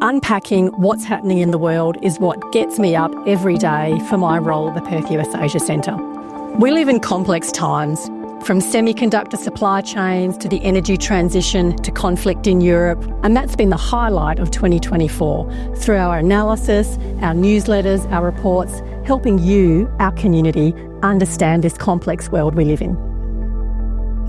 Unpacking what's happening in the world is what gets me up every day for my role at the Perth US Asia Centre. We live in complex times, from semiconductor supply chains to the energy transition to conflict in Europe, and that's been the highlight of 2024 through our analysis, our newsletters, our reports, helping you, our community, understand this complex world we live in.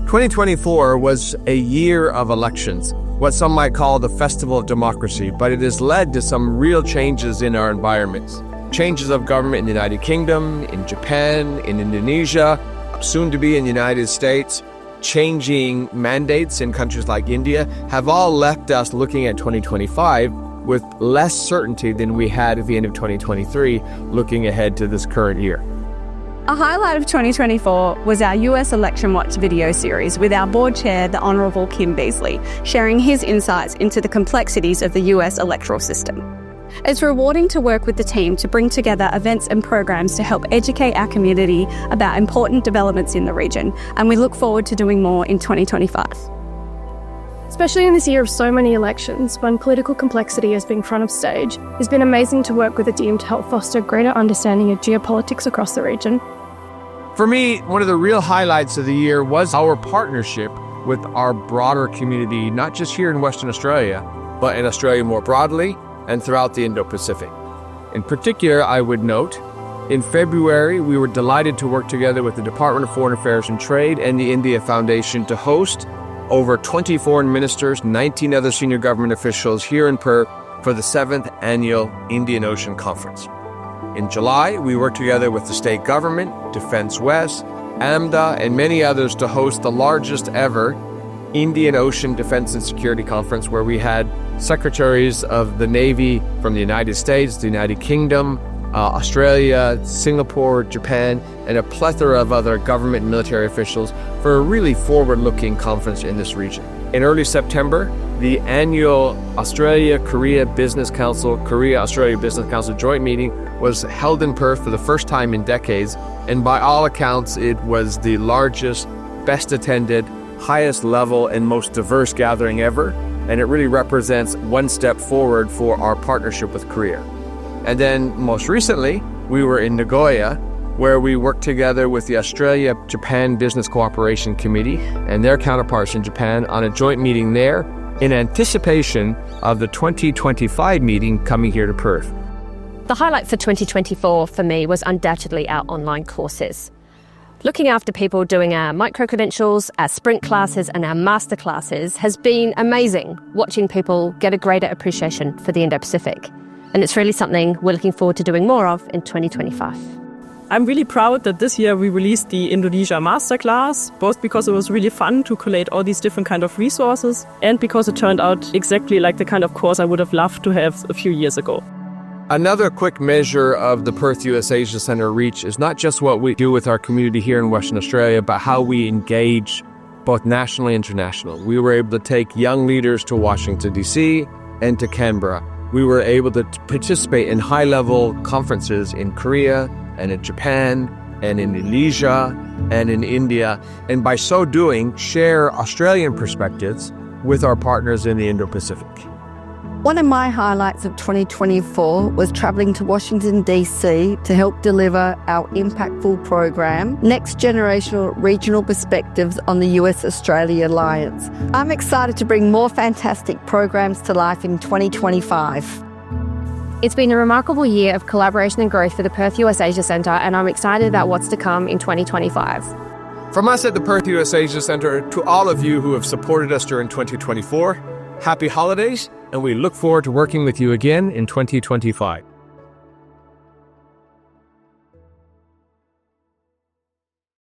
2024 was a year of elections, what some might call the festival of democracy, but it has led to some real changes in our environments. Changes of government in the United Kingdom, in Japan, in Indonesia, soon to be in the United States, changing mandates in countries like India, have all left us looking at 2025 with less certainty than we had at the end of 2023, looking ahead to this current year. A highlight of 2024 was our US Election Watch video series with our board chair, the Honourable Kim Beazley, sharing his insights into the complexities of the US electoral system. It's rewarding to work with the team to bring together events and programs to help educate our community about important developments in the region, and we look forward to doing more in 2025. Especially in this year of so many elections, when political complexity has been front of stage, it's been amazing to work with the team to help foster greater understanding of geopolitics across the region. For me, one of the real highlights of the year was our partnership with our broader community, not just here in Western Australia, but in Australia more broadly and throughout the Indo-Pacific. In particular, I would note, in February, we were delighted to work together with the Department of Foreign Affairs and Trade and the India Foundation to host over 20 foreign ministers, 19 other senior government officials here in Perth for the 7th Annual Indian Ocean Conference. In July, we worked together with the state government, Defence West, AMDA, and many others to host the largest ever Indian Ocean Defence and Security Conference, where we had secretaries of the Navy from the United States, the United Kingdom, Australia, Singapore, Japan, and a plethora of other government and military officials for a really forward-looking conference in this region. In early September, the annual Australia-Korea Business Council, Korea-Australia Business Council joint meeting was held in Perth for the first time in decades, and by all accounts, it was the largest, best attended, highest level, and most diverse gathering ever, and it really represents one step forward for our partnership with Korea. And then most recently, we were in Nagoya, where we worked together with the Australia-Japan Business Cooperation Committee and their counterparts in Japan on a joint meeting there in anticipation of the 2025 meeting coming here to Perth. The highlight for 2024 for me was undoubtedly our online courses. Looking after people doing our micro-credentials, our sprint classes and our master classes has been amazing, watching people get a greater appreciation for the Indo-Pacific. And it's really something we're looking forward to doing more of in 2025. I'm really proud that this year we released the Indonesia Masterclass, both because it was really fun to collate all these different kind of resources and because it turned out exactly like the kind of course I would have loved to have a few years ago. Another quick measure of the Perth US Asia Centre reach is not just what we do with our community here in Western Australia, but how we engage both nationally and internationally. We were able to take young leaders to Washington, D.C. and to Canberra. We were able to participate in high-level conferences in Korea and in Japan and in Indonesia and in India, and by so doing, share Australian perspectives with our partners in the Indo-Pacific. One of my highlights of 2024 was travelling to Washington, D.C. to help deliver our impactful program, Next Generational Regional Perspectives on the US-Australia Alliance. I'm excited to bring more fantastic programs to life in 2025. It's been a remarkable year of collaboration and growth for the Perth US Asia Centre, and I'm excited about what's to come in 2025. From us at the Perth US Asia Centre to all of you who have supported us during 2024, happy holidays, and we look forward to working with you again in 2025.